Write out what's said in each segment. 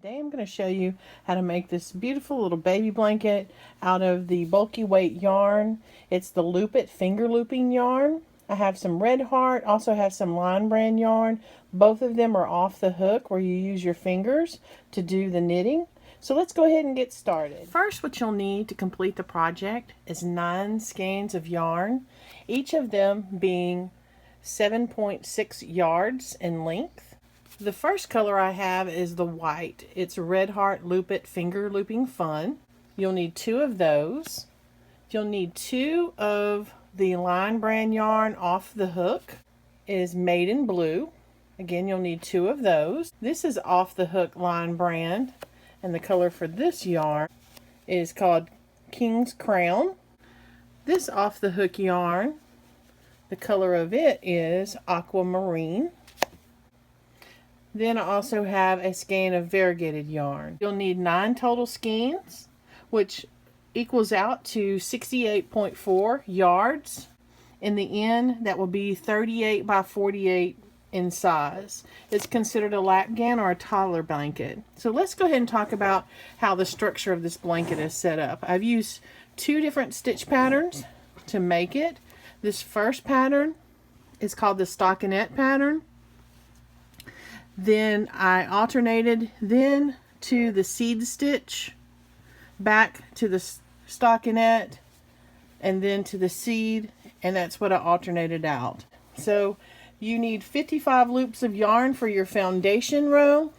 Today I'm going to show you how to make this beautiful little baby blanket out of the bulky weight yarn. It's the Loop It finger looping yarn. I have some Red Heart, also have some Line Brand yarn. Both of them are off the hook where you use your fingers to do the knitting. So let's go ahead and get started. First, what you'll need to complete the project is 9 skeins of yarn, each of them being 7.6 yards in length. The first color I have is the white. It's Red Heart Loop It Finger Looping Fun. You'll need 2 of those. You'll need 2 of the Line Brand yarn off the hook. It is Made in Blue. Again, you'll need 2 of those. This is off the hook Line Brand, and the color for this yarn is called King's Crown. This off the hook yarn, the color of it is Aquamarine. Then I also have a skein of variegated yarn. You'll need 9 total skeins, which equals out to 68.4 yards. In the end, that will be 38 by 48 in size. It's considered a lapghan or a toddler blanket. So let's go ahead and talk about how the structure of this blanket is set up. I've used 2 different stitch patterns to make it. This first pattern is called the stockinette pattern. Then I alternated then to the seed stitch, back to the stockinette, and then to the seed, and that's what I alternated out. So you need 55 loops of yarn for your foundation row,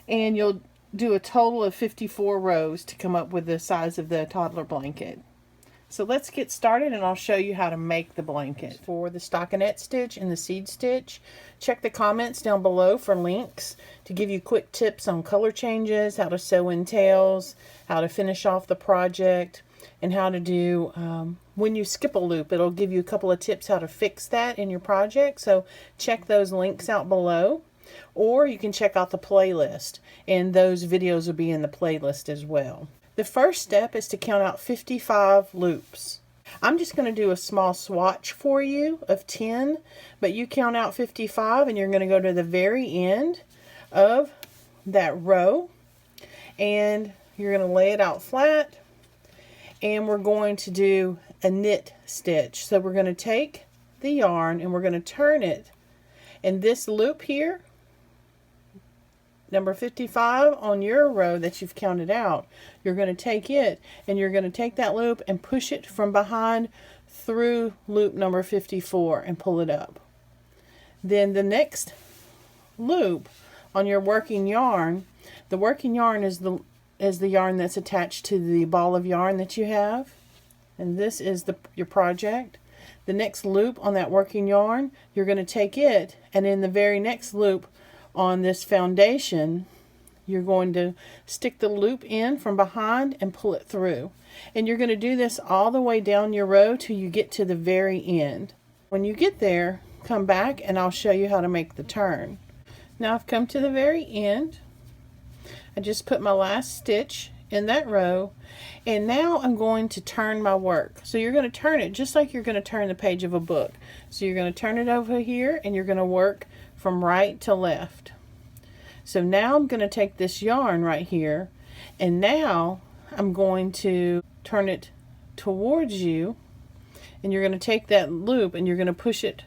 and you'll do a total of 54 rows to come up with the size of the toddler blanket. So let's get started, and I'll show you how to make the blanket. For the stockinette stitch and the seed stitch, check the comments down below for links to give you quick tips on color changes, how to sew in tails, how to finish off the project, and how to do, when you skip a loop, it'll give you a couple of tips how to fix that in your project. So check those links out below, or you can check out the playlist, and those videos will be in the playlist as well. The first step is to count out 55 loops. I'm just going to do a small swatch for you of 10, but you count out 55 and you're going to go to the very end of that row, and you're going to lay it out flat, and we're going to do a knit stitch. So we're going to take the yarn and we're going to turn it, and this loop here, number 55 on your row that you've counted out, you're going to take it and you're going to take that loop and push it from behind through loop number 54 and pull it up. Then the next loop on your working yarn, the working yarn is the yarn that's attached to the ball of yarn that you have, and this is your project. The next loop on that working yarn, you're going to take it, and in the very next loop on this foundation, you're going to stick the loop in from behind and pull it through. And you're going to do this all the way down your row till you get to the very end. When you get there, come back and I'll show you how to make the turn. Now I've come to the very end. I just put my last stitch in that row, and now I'm going to turn my work. So you're going to turn it just like you're going to turn the page of a book. So you're going to turn it over here and you're going to work from right to left. So now I'm going to take this yarn right here, and now I'm going to turn it towards you, and you're going to take that loop and you're going to push it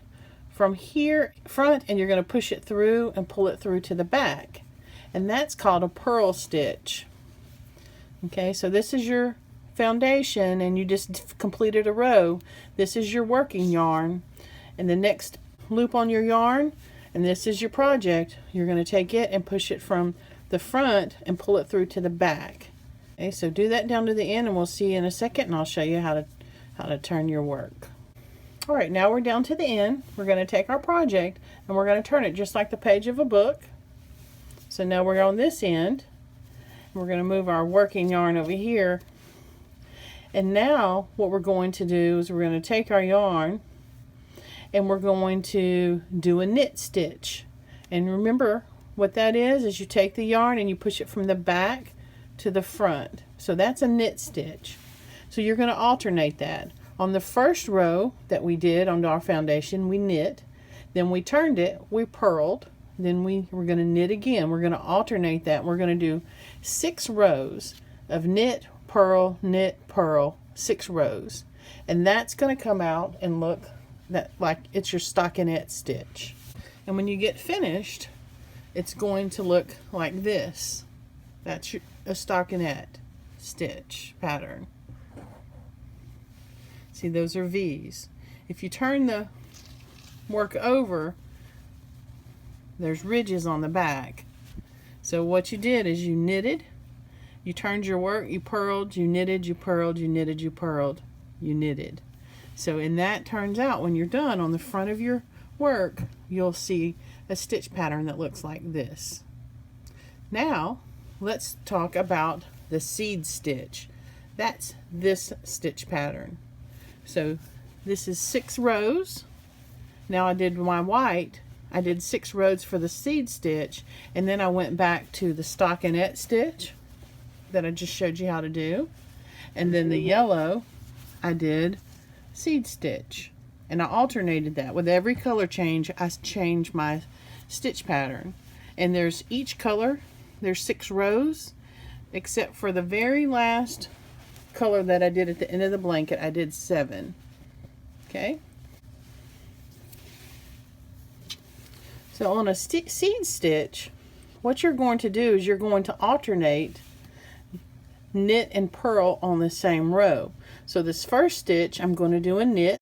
from here front, and you're going to push it through and pull it through to the back, and that's called a purl stitch. Okay, so this is your foundation and you just completed a row. This is your working yarn, and the next loop on your yarn, and this is your project, you're going to take it and push it from the front and pull it through to the back. Okay, so do that down to the end, and we'll see you in a second, and I'll show you how to turn your work. All right, now we're down to the end. We're going to take our project and we're going to turn it just like the page of a book. So now we're on this end. We're going to move our working yarn over here, and now what we're going to do is we're going to take our yarn and we're going to do a knit stitch. And remember what that is you take the yarn and you push it from the back to the front. So that's a knit stitch. So you're going to alternate that. On the first row that we did on our foundation, we knit, then we turned it, we purled, then we're going to knit again. We're going to alternate that. We're going to do 6 rows of knit, purl, 6 rows. And that's going to come out and look like it's your stockinette stitch. And when you get finished, it's going to look like this. That's a stockinette stitch pattern. See, those are V's. If you turn the work over, there's ridges on the back. So what you did is you knitted, you turned your work, you purled, you knitted, you purled, you knitted, you purled, you knitted. So and that turns out, when you're done, on the front of your work, you'll see a stitch pattern that looks like this. Now let's talk about the seed stitch. That's this stitch pattern. So this is 6 rows. Now I did my white, I did 6 rows for the seed stitch, and then I went back to the stockinette stitch that I just showed you how to do, and then the yellow I did seed stitch, and I alternated that. With every color change, I changed my stitch pattern. And there's each color, there's 6 rows, except for the very last color that I did at the end of the blanket, I did 7. Okay, so on a seed stitch, what you're going to do is you're going to alternate knit and purl on the same row. So this first stitch, I'm going to do a knit,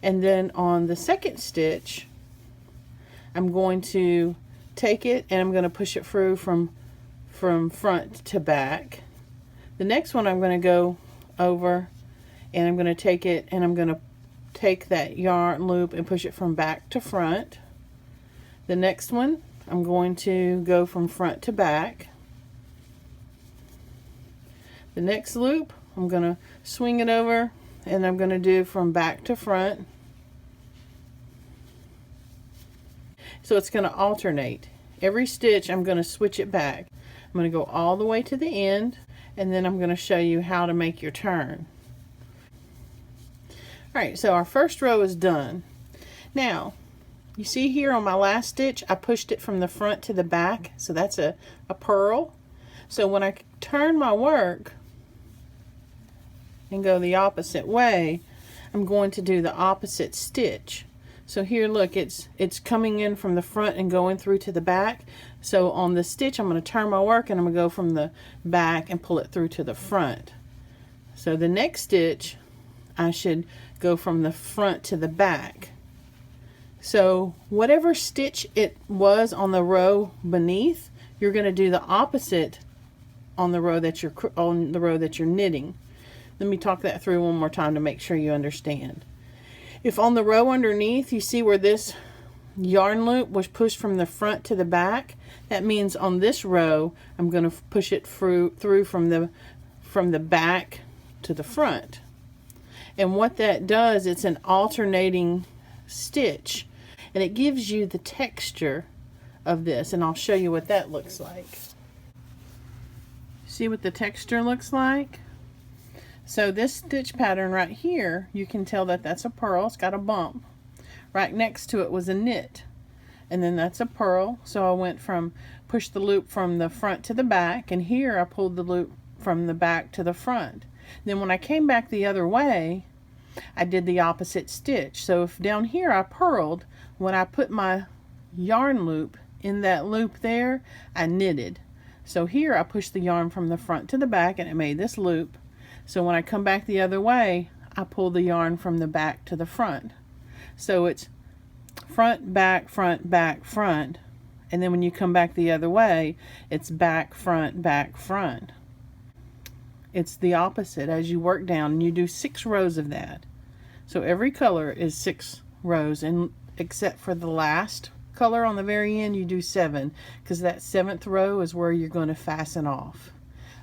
and then on the second stitch, I'm going to take it and I'm going to push it through from front to back. The next one, I'm going to go over and I'm going to take it and I'm going to take that yarn loop and push it from back to front. The next one, I'm going to go from front to back. The next loop, I'm going to swing it over and I'm going to do from back to front. So it's going to alternate. Every stitch, I'm going to switch it back. I'm going to go all the way to the end, and then I'm going to show you how to make your turn. Alright, so our first row is done. Now, you see here on my last stitch, I pushed it from the front to the back, so that's a purl. So when I turn my work and go the opposite way, I'm going to do the opposite stitch. So here, look, it's coming in from the front and going through to the back. So on the stitch, I'm going to turn my work and I'm going to go from the back and pull it through to the front. So the next stitch, I should go from the front to the back. So whatever stitch it was on the row beneath, you're going to do the opposite on the row that you're knitting. Let me talk that through one more time to make sure you understand. If on the row underneath, you see where this yarn loop was pushed from the front to the back, that means on this row, I'm going to push it through from the back to the front. And what that does, it's an alternating stitch, and it gives you the texture of this, and I'll show you what that looks like. See what the texture looks like? So this stitch pattern right here, you can tell that that's a purl. It's got a bump. Right next to it was a knit, and then that's a purl. So I went from, pushed the loop from the front to the back, and here I pulled the loop from the back to the front. Then when I came back the other way, I did the opposite stitch. So if down here I purled, when I put my yarn loop in that loop there, I knitted. So here I pushed the yarn from the front to the back and it made this loop. So when I come back the other way, I pull the yarn from the back to the front. So it's front, back, front, back, front. And then when you come back the other way, it's back, front, back, front. It's the opposite as you work down, and you do 6 rows of that. So every color is 6 rows, and except for the last color on the very end, you do 7, because that 7th row is where you're going to fasten off.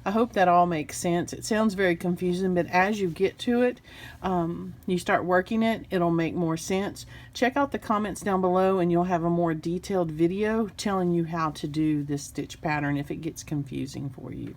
I hope that all makes sense. It sounds very confusing, but as you get to it, you start working it, it'll make more sense. Check out the comments down below and you'll have a more detailed video telling you how to do this stitch pattern if it gets confusing for you.